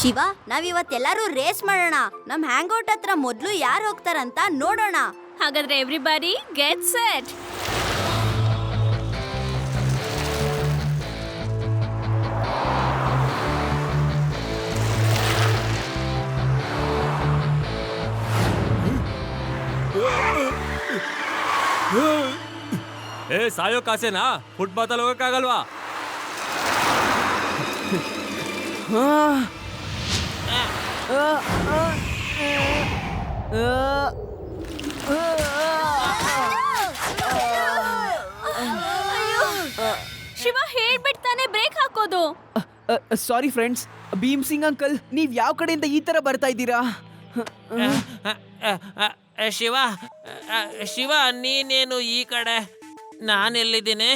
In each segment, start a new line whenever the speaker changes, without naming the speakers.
Shiva, ನಾವಿವತ್ತೆಲ್ಲರೂ race ಮಾಡೋಣ. ನಮ್ hangout ಹತ್ರ ಮೊದ್ಲು ಯಾರು ಹೋಗ್ತಾರಂತ ನೋಡೋಣ.
ಹಾಗಾದ್ರೆ ಎವ್ರಿಬಡಿ ಗೆಟ್ ಸೆಟ್.
ಏ ಸಾಯೋ ಕಾಸೇನಾ? ಫುಟ್ಪಾತಲ್ಲಿ ಹೋಗಕ್ಕಾಗಲ್ವಾ?
ಶಿವ ಹೇಳ್ಬಿಡ್ತಾನೆ ಬ್ರೇಕ್ ಹಾಕೋದು.
Sorry friends. Bhim Singh uncle, ನೀವ್ ಯಾವ ಕಡೆಯಿಂದ ಈ ತರ ಬರ್ತಾ ಇದ್ದೀರಾ?
ಶಿವ ಶಿವ ನೀನೇನು ಈ ಕಡೆ? ನಾನೆಲ್ಲಿದ್ದೀನಿ?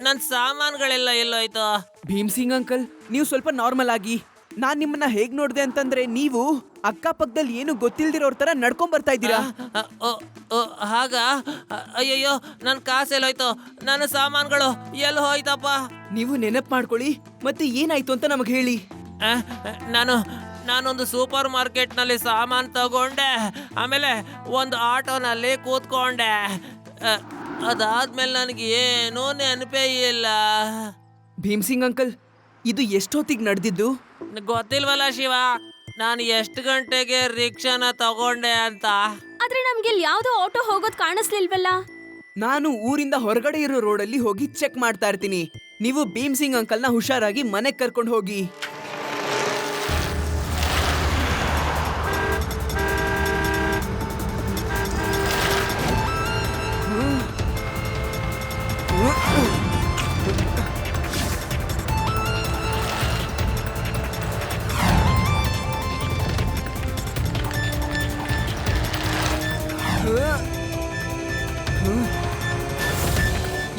ನನ್ನ ಸಾಮಾನುಗಳೆಲ್ಲ ಎಲ್ಲೋಯ್ತು?
ಭೀಮ್ ಸಿಂಗ್ ಅಂಕಲ್, ನೀವು ಸ್ವಲ್ಪ ನಾರ್ಮಲ್ ಆಗಿ. ನಾನ್ ನಿಮ್ಮನ್ನ ಹೇಗ್ ನೋಡ್ದೆ ಅಂತಂದ್ರೆ, ನೀವು ಅಕ್ಕಪಕ್ಕದಲ್ಲಿ ಏನು ಗೊತ್ತಿಲ್ದಿರೋರ್ ತರ ನಡ್ಕೊಂಡ್ ಬರ್ತಾ ಇದ್ದೀರಾ.
ಹಾಗ? ಅಯ್ಯಯ್ಯೋ, ನನ್ನ ಕಾಸು ಎಲ್ಲೋಯ್ತು, ನನ್ನ ಸಾಮಾನುಗಳು ಎಲ್ಲಿ ಹೋಯ್ತಪ್ಪ?
ನೀವು ನೆನಪು ಮಾಡ್ಕೊಳ್ಳಿ, ಮತ್ತೆ ಏನಾಯ್ತು ಅಂತ ನಮಗೆ ಹೇಳಿ.
ನಾನೊಂದು ಸೂಪರ್ ಮಾರ್ಕೆಟ್ನಲ್ಲಿ ಸಾಮಾನು ತಗೊಂಡೆ, ಆಮೇಲೆ ಒಂದು ಆಟೋನಲ್ಲಿ ಕೂತ್ಕೊಂಡೆ. ಅದಾದ್ಮೇಲೆ ನನಗೆ ಏನೂ ನೆನಪೇ ಇಲ್ಲ.
ಭೀಮ್ ಸಿಂಗ್ ಅಂಕಲ್, ಇದು ಎಷ್ಟೊತ್ತಿಗೆ ನಡೆದಿದ್ದು?
ಗೊತ್ತಿಲ್ವಲ್ಲ ಶಿವ, ನಾನು ಎಷ್ಟು ಗಂಟೆಗೆ ರಿಕ್ಷಾನ ತಗೊಂಡೆ ಅಂತ.
ಆದ್ರೆ ನಮ್ಗೆ ಇಲ್ಲಿ ಯಾವ್ದೋ ಆಟೋ ಹೋಗೋದ್ ಕಾಣಿಸ್ಲಿಲ್ವಲ್ಲ.
ನಾನು ಊರಿಂದ ಹೊರಗಡೆ ಇರೋ ರೋಡಲ್ಲಿ ಹೋಗಿ ಚೆಕ್ ಮಾಡ್ತಾ ಇರ್ತೀನಿ. ನೀವು ಭೀಮ್ ಸಿಂಗ್ ಅಂಕಲ್ನ ಹುಷಾರಾಗಿ ಮನೆಗೆ ಕರ್ಕೊಂಡು ಹೋಗಿ.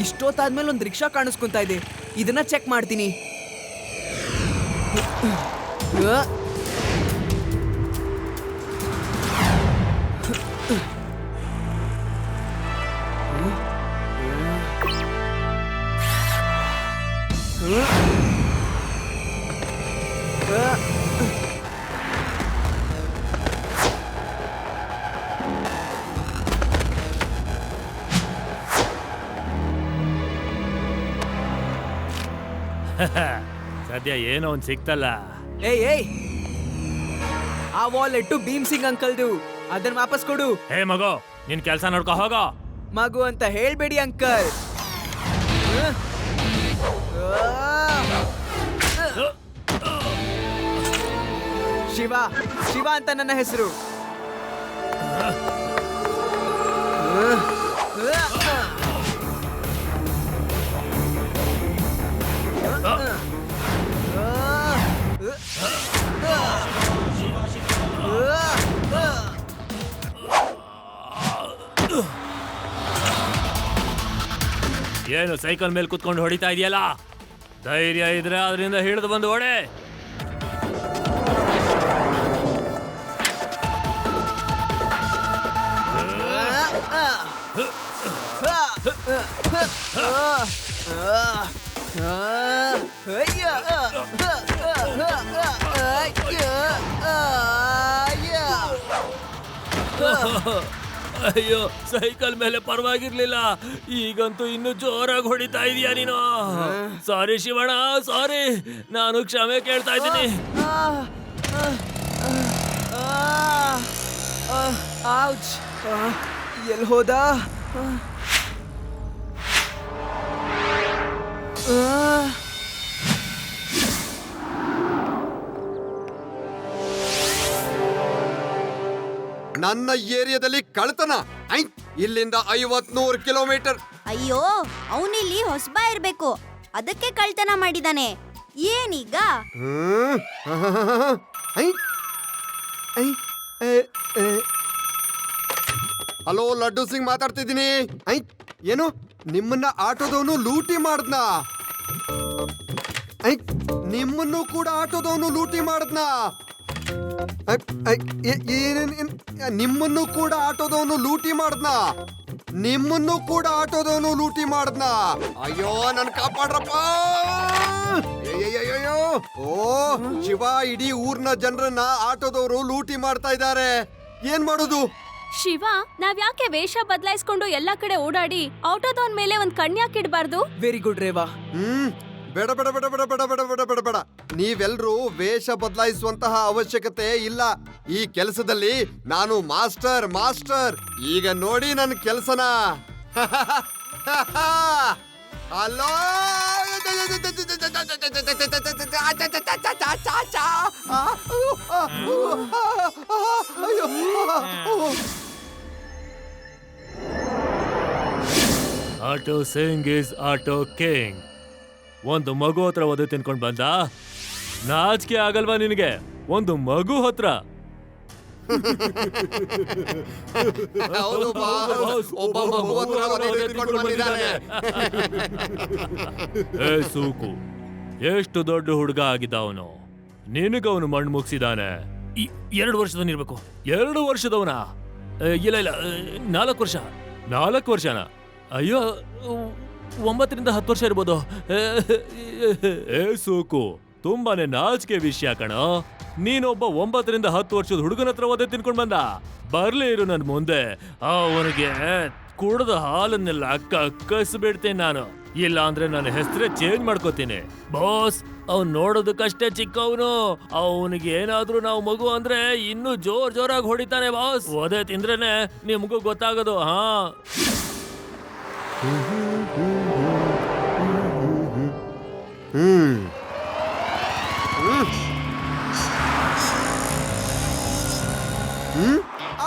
ಇಷ್ಟೊತ್ತಾದ್ಮೇಲೆ ಒಂದು ರಿಕ್ಷಾ ಕಾಣಿಸ್ಕೊಂತ ಇದೆ. ಇದನ್ನ ಚೆಕ್ ಮಾಡ್ತೀನಿ.
ಸದ್ಯ ಏನೋ ಒಂದ್ ಸಿಕ್ತಲ್ಲ.
ಏಯ್, ಆ ವಾಲೆಟ್ಟು ಭೀಮ್ ಸಿಂಗ್ ಅಂಕಲ್ದು. ಅದನ್ನ ವಾಪಸ್ ಕೊಡು.
ಹೇ ಮಗು, ನಿನ್ ಕೆಲ್ಸ ನೋಡ್ಕೊ ಹೋಗೋ.
ಮಗು ಅಂತ ಹೇಳ್ಬೇಡಿ ಅಂಕಲ್. ಶಿವ, ಶಿವ ಅಂತ ನನ್ನ ಹೆಸರು.
ಏನು ಸೈಕಲ್ ಮೇಲೆ ಕುತ್ಕೊಂಡು ಹೊಡಿತಾ ಇದೆಯಲ್ಲ? ಧೈರ್ಯ ಇದ್ರೆ ಅದರಿಂದ ಹಿಡಿದು ಬಂದು ಹೊಡೆ. ಅಯ್ಯೋ, ಸೈಕಲ್ ಮೇಲೆ ಪರವಾಗಿರ್ಲಿಲ್ಲ, ಈಗಂತೂ ಇನ್ನು ಜೋರಾಗಿ ಹೊಡಿತಾ ಇದೀಯ ನೀನು. ಸಾರಿ ಶಿವಣ್ಣ, ಸಾರಿ, ನಾನು ಕ್ಷಮೆ ಕೇಳ್ತಾ ಇದ್ದೀನಿ.
ಎಲ್ಲಿ ಹೋದ?
ನನ್ನ ಏರಿಯಾದಲ್ಲಿ ಕಳ್ತನ. ಇಲ್ಲಿಂದ 50-100 ಕಿಲೋಮೀಟರ್.
ಅಯ್ಯೋ, ಅವನಿಲ್ಲಿ ಹೊಸಬ ಇರ್ಬೇಕು, ಅದಕ್ಕೆ ಕಳ್ತನ ಮಾಡಿದಾನೆ. ಏನೀಗ?
ಹಲೋ, ಲಡ್ಡು ಸಿಂಗ್ ಮಾತಾಡ್ತಿದ್ದೀನಿ. ಏನು, ನಿಮ್ಮನ್ನ ಆಟೋದವನು ಲೂಟಿ ಮಾಡ್ದ್ನ? ನಿಮ್ಮನ್ನು ಕೂಡ ಆಟೋದವನು ಲೂಟಿ ಮಾಡ್ದ್ನ? ನಿಮ್ಮನ್ನು ಕೂಡ ಆಟೋದವನು ಲೂಟಿ ಮಾಡ್ದ್ನ? ನಿಮ್ಮನ್ನು ಕೂಡ ಆಟೋದವನು ಲೂಟಿ ಮಾಡ್ದ್ನ? ಅಯ್ಯೋ, ನನ್ ಕಾಪಾಡ್ರಪ್ಪ. ಅಯ್ಯಯ್ಯೋ ಓ ಶಿವ, ಇಡೀ ಊರ್ನ ಜನರನ್ನ ಆಟೋದವರು ಲೂಟಿ ಮಾಡ್ತಾ ಇದ್ದಾರೆ. ಏನ್ ಮಾಡೋದು?
ಶಿವ, ನಾವ್ ಯಾಕೆ ವೇಷ ಬದಲಾಯಿಸ್ಕೊಂಡು ಎಲ್ಲಾ ಕಡೆ ಓಡಾಡಿ ಆಟೋದವನ್ ಮೇಲೆ ಒಂದ್ ಕಣ್ಯಾಕಿಡ್ಬಾರ್ದು?
Very good Rewa.
ಬೇಡ ಬೇಡ ಬೇಡ ಬೇಡ ಬೇಡ ಬೇಡ ಬೇಡ ಬೇಡ ಬೇಡ. ನೀವೆಲ್ರೂ ವೇಷ ಬದಲಾಯಿಸುವಂತಹ ಅವಶ್ಯಕತೆ ಇಲ್ಲ. ಈ ಕೆಲಸದಲ್ಲಿ ನಾನು ಮಾಸ್ಟರ್ ಮಾಸ್ಟರ್. ಈಗ ನೋಡಿ ನನ್ನ ಕೆಲಸನ. Hello,
auto Singh is auto king. ಒಂದು ಮಗು ಹತ್ರ ಒದೆ ತಿನ್ಕೊಂಡ್ ಬಂದ. ನಾಚಿಕೆ ಆಗಲ್ವಾ ನಿನಗೆ? ಒಂದು ಮಗು ಹತ್ರ.
ಹೌದು ಬಾಸ್, ಒಬ್ಬ ಮಗು ಹತ್ರ ಒದೆ ತಿನ್ಕೊಂಡು ಬಂದಿದ್ದಾನೆ.
ಏ ಸೂಕು, ಎಷ್ಟು ದೊಡ್ಡ ಹುಡುಗ ಆಗಿದ್ದ ಅವನು. ನಿನಗವನು ಮಣ್ಣು ಮುಗಿಸಿದಾನೆ. 2 ವರ್ಷದವನಿರ್ಬೇಕು. 2 ವರ್ಷದವನ? ಇಲ್ಲ ಇಲ್ಲ, 4 ವರ್ಷ. 4 ವರ್ಷನ? ಅಯ್ಯೋ, 9 ರಿಂದ 10 ವರ್ಷ ಇರ್ಬೋದು. ಏ ಸೂಕು, ತುಂಬಾನೇ ನಾಚಿಕೆ ವಿಷಯ ಕಣೋ. ನೀನೊಬ್ಬ 9 ರಿಂದ 10 ವರ್ಷದ ಹುಡುಗನ ಹತ್ರ ಒದೆ ತಿನ್ಕೊಂಡ್ ಬಂದ. ಬರ್ಲಿ ಇರು ನನ್ ಮುಂದೆ, ಅವನಿಗೆ ಕುಡ್ದ ಹಾಲನ್ನೆಲ್ಲ ಕಕ್ಕಸ್ಬಿಡ್ತೇನೆ ನಾನು. ಇಲ್ಲ ಅಂದ್ರೆ ನನ್ನ ಹೆಸರೇ ಚೇಂಜ್ ಮಾಡ್ಕೋತೀನಿ. ಬಾಸ್, ಅವ್ನ್ ನೋಡೋದಕ್ಕಷ್ಟೇ ಚಿಕ್ಕವನು. ಅವನಿಗೆ ಏನಾದ್ರೂ ನಾವು ಮಗು ಅಂದ್ರೆ ಇನ್ನೂ ಜೋರಾಗಿ ಹೊಡಿತಾನೆ ಬಾಸ್. ಒದೆ ತಿಂದ್ರೇನೆ ನಿಮ್ಗೂ ಗೊತ್ತಾಗೋದು. ಹಾ,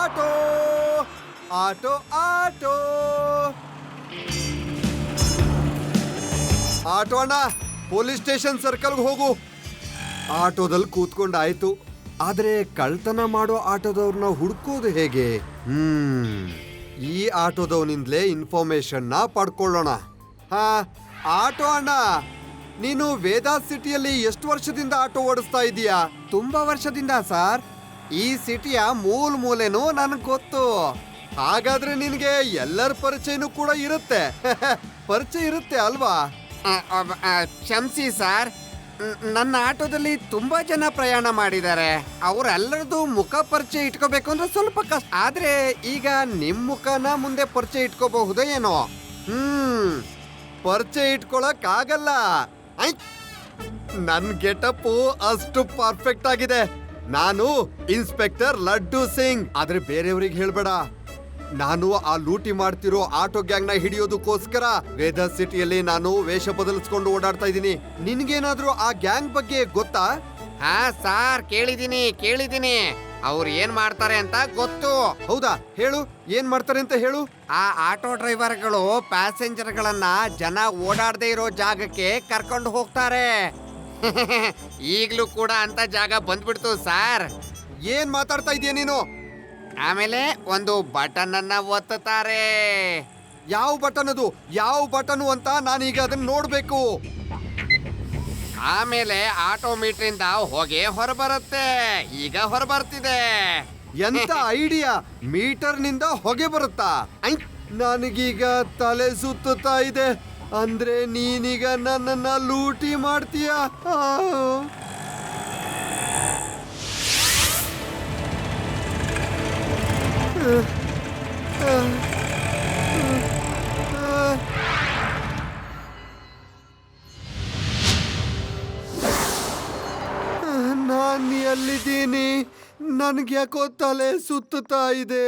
ಆಟೋ ಆಟೋ ಆಟೋ ಆಟೋ ಅಣ್ಣ, ಪೊಲೀಸ್ ಸ್ಟೇಷನ್ ಸರ್ಕಲ್ಗೆ ಹೋಗು. ಆಟೋದಲ್ಲಿ ಕೂತ್ಕೊಂಡಾಯ್ತು, ಆದ್ರೆ ಕಳ್ತನ ಮಾಡೋ ಆಟೋದವ್ರನ್ನ ಹುಡ್ಕೋದು ಹೇಗೆ? ಈ ಆಟೋದವನಿಂದಲೇ ಇನ್ಫಾರ್ಮೇಶನ್ ಪಡ್ಕೊಳ್ಳೋಣ. ಹಾ, ಆಟೋ ಅಣ್ಣ, ನೀನು ವೇದಾ ಸಿಟಿಯಲ್ಲಿ ಎಷ್ಟು ವರ್ಷದಿಂದ ಆಟೋ ಓಡಿಸ್ತಾ ಇದೀಯಾ? ತುಂಬಾ ವರ್ಷದಿಂದ ಸರ್. ಈ ಸಿಟಿಯ ಮೂಲೆನೂ ನನಗೆ ಗೊತ್ತು. ಹಾಗಾದ್ರೆ ನಿನಗೆ ಎಲ್ಲರ ಪರಿಚಯನೂ ಕೂಡ ಇರುತ್ತೆ. ಪರಿಚಯ ಇರುತ್ತೆ ಅಲ್ವಾ? ಕ್ಷಮಿಸಿ ಸರ್, ನನ್ನ ಆಟೋದಲ್ಲಿ ತುಂಬಾ ಜನ ಪ್ರಯಾಣ ಮಾಡಿದ್ದಾರೆ. ಅವರೆಲ್ಲರದು ಮುಖ ಪರಿಚಯ ಇಟ್ಕೋಬೇಕು ಅಂದ್ರೆ ಸ್ವಲ್ಪ ಕಷ್ಟ. ಆದ್ರೆ ಈಗ ನಿಮ್ ಮುಖನ ಮುಂದೆ ಪರಿಚಯ ಇಟ್ಕೋಬಹುದೋ ಏನೋ? ಪರಿಚಯ ಇಟ್ಕೊಳಕ್ ಆಗಲ್ಲ. ನನ್ ಗೆಟಪ್ ಅಷ್ಟು ಪರ್ಫೆಕ್ಟ್ ಆಗಿದೆ. ನಾನು ಇನ್ಸ್ಪೆಕ್ಟರ್ ಲಡ್ಡು ಸಿಂಗ್. ಆದ್ರೆ ಬೇರೆಯವ್ರಿಗೆ ಹೇಳ್ಬೇಡ. ನಾನು ಆ ಲೂಟಿ ಮಾಡ್ತಿರೋ ಆಟೋ ಗ್ಯಾಂಗ್ ನ ಹಿಡಿಯೋದಕ್ಕೋಸ್ಕರ ವೇದಾ ಸಿಟಿಯಲ್ಲಿ ನಾನು ವೇಷ ಬದಲಿಸ್ಕೊಂಡು ಓಡಾಡ್ತಾ ಇದ್ದೀನಿ. ನಿನ್ಗೇನಾದ್ರೂ ಆ ಗ್ಯಾಂಗ್ ಬಗ್ಗೆ ಗೊತ್ತಾ? ಹಾ ಸಾರ್, ಕೇಳಿದೀನಿ. ಅವ್ರು ಏನ್ ಮಾಡ್ತಾರೆ ಅಂತ ಗೊತ್ತು. ಹೌದಾ? ಹೇಳು, ಏನ್ ಮಾಡ್ತಾರೆ ಅಂತ ಹೇಳು. ಆ ಆಟೋ ಡ್ರೈವರ್ಗಳು ಪ್ಯಾಸೆಂಜರ್ಗಳನ್ನ ಜನ ಓಡಾಡದೇ ಇರೋ ಜಾಗಕ್ಕೆ ಕರ್ಕೊಂಡು ಹೋಗ್ತಾರೆ. ಈಗ್ಲೂ ಕೂಡ ಅಂತ ಜಾಗ ಬಂದ್ಬಿಡ್ತು ಸಾರ್. ಏನ್ ಮಾತಾಡ್ತಾ ಇದೀಯ ನೀನು? ಆಮೇಲೆ ಒಂದು ಬಟನ್ ಅನ್ನ ಒತ್ತುತ್ತಾರೆ. ಯಾವ ಬಟನ್ ಅದು? ಯಾವ ಬಟನ್ ಅಂತ ನಾನೀಗ ಅದನ್ನ ನೋಡ್ಬೇಕು. ಆಮೇಲೆ ಆಟೋಮೀಟರ್ ಇಂದ ಹೊಗೆ ಹೊರಬರುತ್ತೆ. ಈಗ ಹೊರಬರ್ತಿದೆ. ಎಂತ ಐಡಿಯಾ! ಮೀಟರ್ ನಿಂದ ಹೊಗೆ ಬರುತ್ತಾ? ನನಗೀಗ ತಲೆ ಸುತ್ತುತ್ತಾ ಇದೆ. ಅಂದ್ರೆ ನೀನೀಗ ನನ್ನನ್ನ ಲೂಟಿ ಮಾಡ್ತೀಯ? ನಾನು ಎಲ್ಲಿದ್ದೀನಿ? ನನ್ಗೆ ಯಾಕೋ ತಲೆ ಸುತ್ತುತ್ತಾ ಇದೆ.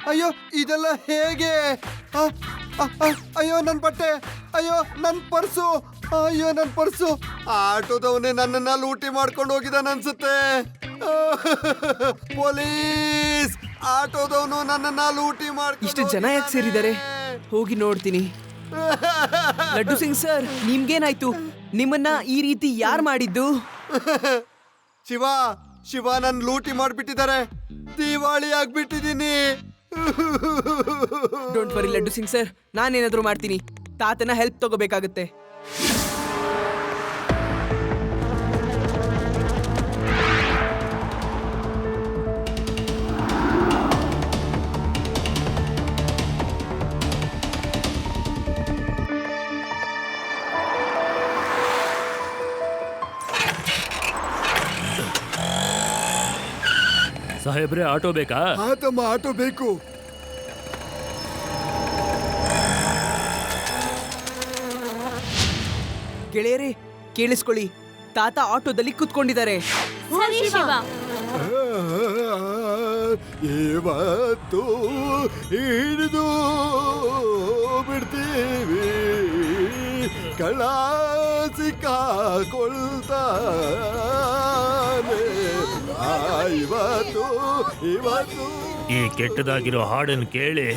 ಅಯ್ಯೋ, ಇದೆಲ್ಲ ಹೇಗೆ? ಅಯ್ಯೋ, ನನ್ ಬಟ್ಟೆ! ಅಯ್ಯೋ, ನನ್ ಪರ್ಸು! ಅಯ್ಯೋ, ನನ್ ಪರ್ಸು! ಆಟೋದವನೇ ನನ್ನನ್ನ ಲೂಟಿ ಮಾಡ್ಕೊಂಡು ಹೋಗಿದ್ದಾನೆ ಅನ್ಸುತ್ತೆ. ಪೊಲೀಸ್! ಆಟೋದವನು ನನ್ನನ್ನ ಲೂಟಿ ಮಾಡ್ಕೊಂಡು
ಇಷ್ಟು ಜನ ಯಾಕೆ ಸೇರಿದ್ದಾರೆ? ಹೋಗಿ ನೋಡ್ತೀನಿ. ಲಡ್ಡು ಸಿಂಗ್ ಸರ್, ನಿಮ್ಗೇನಾಯ್ತು? ನಿಮ್ಮನ್ನ ಈ ರೀತಿ ಯಾರು ಮಾಡಿದ್ದು?
ಶಿವ ನನ್ ಲೂಟಿ ಮಾಡ್ಬಿಟ್ಟಿದ್ದಾರೆ. ದಿವಾಳಿ ಆಗ್ಬಿಟ್ಟಿದ್ದೀನಿ.
Don't worry Laddu Singh sir, ನಾನೇನಾದ್ರೂ ಮಾಡ್ತೀನಿ. ತಾತನ ಹೆಲ್ಪ್ ತಗೋಬೇಕಾಗುತ್ತೆ.
ಸಾಹೇಬ್ರೆ ಆಟೋ ಬೇಕಾ?
ತಮ್ಮ ಆಟೋ ಬೇಕು.
ಗೆಳೆಯರೇ ಕೇಳಿಸ್ಕೊಳ್ಳಿ, ತಾತ ಆಟೋದಲ್ಲಿ ಕುತ್ಕೊಂಡಿದ್ದಾರೆ.
ಸರಿ ಶಿವ.
ಇವತ್ತು ಹಿಡಿದು ಬಿಡ್ತೀವಿ, ಕಳ್ಳ ಸಿಕ್ಕಾಕೊಳ್ತಾನೆ. ಇವತ್ತು ಇವತ್ತು
ಈ ಕೆಟ್ಟದಾಗಿರೋ ಹಾಡನ್ನು ಕೇಳಿ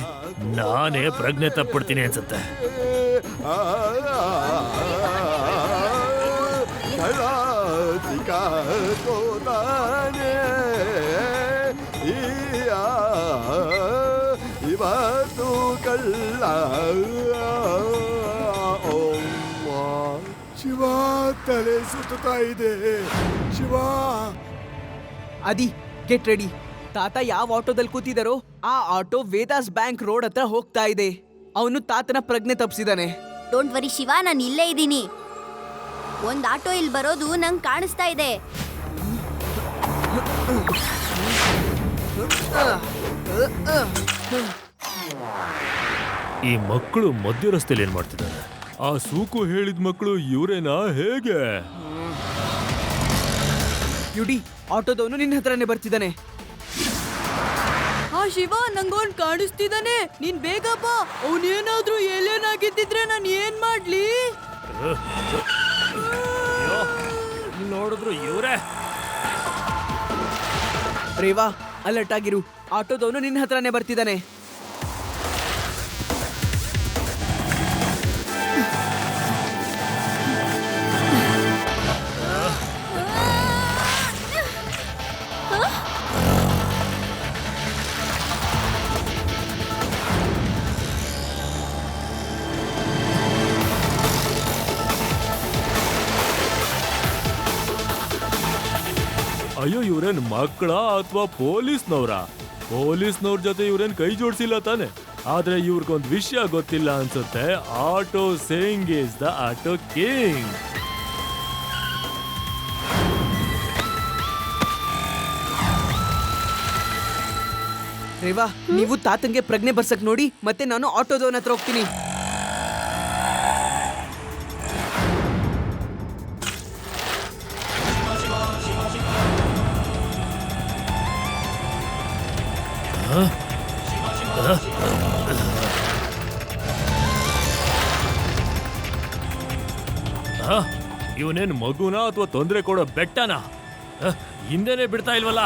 ನಾನೇ ಪ್ರಜ್ಞೆ ತಪ್ಪಿಡ್ತೀನಿ ಅನ್ಸುತ್ತೆ.
ಕಳ್ಳ ಸಿಕ್ಕಾಕೊಳ್ತಾನೆ. ಇವತ್ತು ಕಳ್ಳ. ಶಿವ, ತಲೆ ಸುತ್ತಾ ಇದೆ. ಶಿವ,
ಅದಿ ಗೆಟ್ ರೆಡಿ. ತಾತ ಯಾವ ಆಟೋದಲ್ಲಿ ಕೂತಿದಾರೋ ಆ ಆಟೋ ವೇದಾಸ್ ಬ್ಯಾಂಕ್ ರೋಡ್ ಹತ್ರ ಹೋಗ್ತಾ ಇದೆ. ಅವನು ತಾತನ ಪ್ರಜ್ಞೆ ತಪ್ಪಿಸಿದಾನೆ.
ಡೋಂಟ್ ವರಿ ಶಿವ, ನಾನು ಇಲ್ಲೇ ಇದ್ದೀನಿ. ಒಂದ್ ಆಟೋ ಇಲ್ಲಿ ಬರೋದು ನಂಗೆ ಕಾಣಿಸ್ತಾ ಇದೆ.
ಈ ಮಕ್ಕಳು ಮಧ್ಯ ರಸ್ತೆಯಲ್ಲಿ ಏನ್ ಮಾಡ್ತಿದ್ದಾರೆ? ಆ ಸೂಕು ಹೇಳಿದ ಮಕ್ಕಳು ಇವರೇನಾ? ಹೇಗೆ?
ಯುಡಿ, ಆಟೋದವನು ನಿನ್ನ ಹತ್ರನೇ ಬರ್ತಿದ್ದಾನೆ.
ಆ ಶಿವ, ನಂಗೋನ್ ಕಾಣಿಸ್ತಿದ್ದಾನೆ. ನೀನ್ ಬೇಗ ಬಾ. ಅವನೇನಾದ್ರೂ ಏಲೇನಾಗಿದ್ದಿದ್ರೆ ನಾನು ಏನ್ ಮಾಡ್ಲಿ?
ನೋಡಿದ್ರು ಇವರೇ.
ರೇವಾ, ಅಲರ್ಟ್ ಆಗಿರು. ಆಟೋದವನು ನಿನ್ನ ಹತ್ರನೇ ಬರ್ತಿದ್ದಾನೆ.
ಅಯ್ಯೋ, ಇವ್ರೇನ್ ಮಕ್ಕಳ ಅಥವಾ ಪೊಲೀಸ್ನವ್ರ? ಪೊಲೀಸ್ನವ್ರ ಜೊತೆ ಇವ್ರೇನ್ ಕೈ ಜೋಡಿಸಿಲ್ಲ ತಾನೆ? ಆದ್ರೆ ಇವ್ರಿಗೊಂದು ವಿಷಯ ಗೊತ್ತಿಲ್ಲ ಅನ್ಸುತ್ತೆ. Auto Singh is the auto king.
Reva, ನೀವು ತಾತಂಗೆ ಪ್ರಜ್ಞೆ ಬರ್ಸಕ್ ನೋಡಿ, ಮತ್ತೆ ನಾನು ಆಟೋದವನ ಹತ್ರ ಹೋಗ್ತೀನಿ.
ಇವನೇನ್ ಮಗುನಾ ಅಥವಾ ತೊಂದರೆ ಕೊಡೋ ಬೆಟ್ಟನಾ? ಹಿಂದೆನೆ ಬಿಡ್ತಾ ಇಲ್ವಲ್ಲ.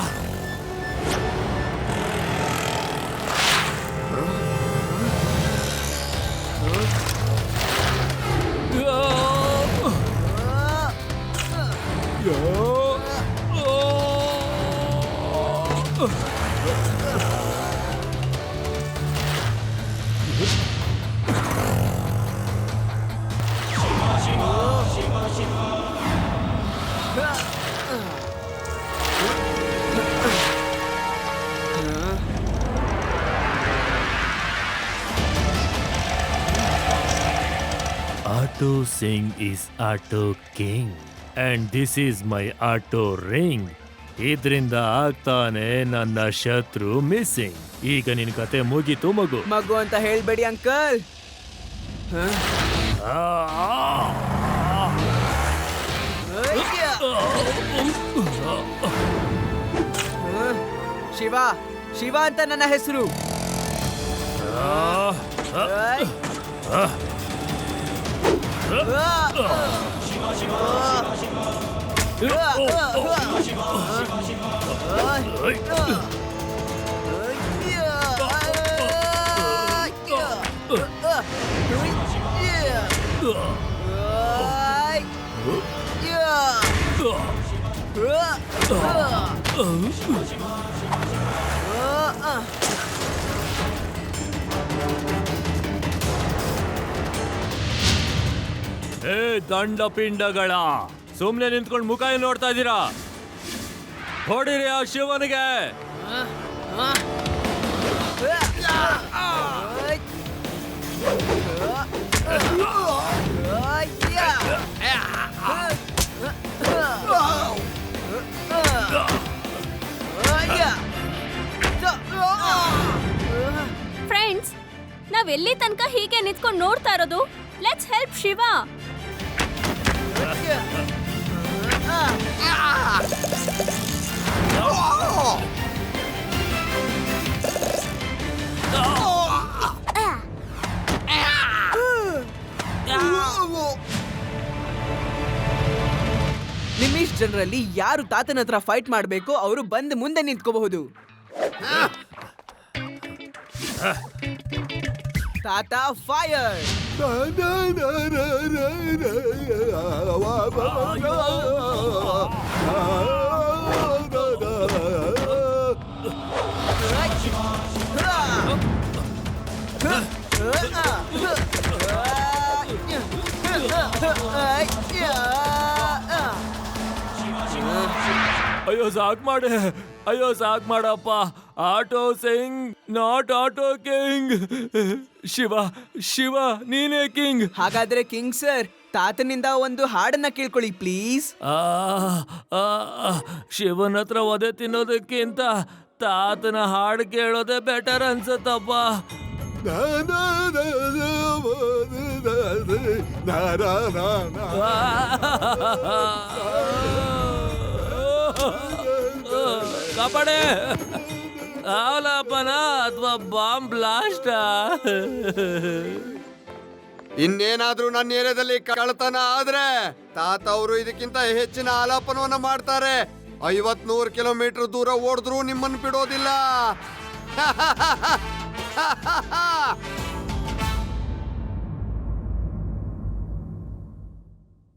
Auto Singh is Auto King and this is my auto ring. ಇದ್ರಿಂದ ಆಗ್ತಾನೆ ನನ್ನ ಶತ್ರು ಮಿಸ್ಸಿಂಗ್. ಈಗ ನಿನ್ ಕತೆ ಮುಗೀತು ಮಗು.
ಮಗು ಅಂತ ಹೇಳ್ಬೇಡಿ ಅಂಕಲ್. ಶಿವ, ಶಿವ ಅಂತ ನನ್ನ ಹೆಸರು.
ಏ ದಂಡ ಪಿಂಡಗಳ, ಸುಮ್ನೆ ನಿಂತ್ಕೊಂಡು ಮುಖ ಏನ್ ನೋಡ್ತಾ ಇದ್ದೀರಾ? ಹೊಡಿರಿ ಆ ಶಿವನಿಗೆ.
ನಾವ್ ಎಲ್ಲಿ ತನಕ ಹೀಗೆ ನಿಂತ್ಕೊಂಡು ನೋಡ್ತಾ ಇರೋದು? Let's help Shiva.
ನಿಮಿಷ್ ಜನರಲ್ಲಿ ಯಾರು ತಾತನ ಹತ್ರ ಫೈಟ್ ಮಾಡ್ಬೇಕು ಅವರು ಬಂದು ಮುಂದೆ ನಿಂತ್ಕೋಬಹುದು. ತಾತ ಫೈರ್.
ಅಯ್ಯೋ ಸಾಕ್ ಮಾಡೆ, ಅಯ್ಯೋ ಸಾಕ್ ಮಾಡಪ್ಪ. Auto Singh not auto king. Shiva Shiva ನೀನೇ ಕಿಂಗ್.
ಹಾಗಾದ್ರೆ ಕಿಂಗ್ ಸರ್, ತಾತನಿಂದ ಒಂದು ಹಾಡನ್ನ ಕೇಳ್ಕೊಳ್ಳಿ ಪ್ಲೀಸ್.
ಶಿವನ ಹತ್ರ ಒದೆ ತಿನ್ನೋದಕ್ಕಿಂತ ತಾತನ ಹಾಡು ಕೇಳೋದೇ ಬೆಟರ್ ಅನ್ಸತ್ತಪ್ಪ. ಕಾಪಾಡೆ. ಆಲಾಪನ ಅಥವಾ ಬಾಂಬ್ ಬ್ಲಾಸ್ಟ್.
ಇನ್ನೇನಾದ್ರೂ ನನ್ನ ಏರಿಯಾದಲ್ಲಿ ಕಳ್ತನ ಆದ್ರೆ ತಾತ ಅವರು ಇದಕ್ಕಿಂತ ಹೆಚ್ಚಿನ ಆಲಾಪನವನ್ನ ಮಾಡ್ತಾರೆ. 50-100 ಕಿಲೋಮೀಟರ್ ದೂರ ಓಡಿದ್ರು ನಿಮ್ಮನ್ನು ಬಿಡೋದಿಲ್ಲ.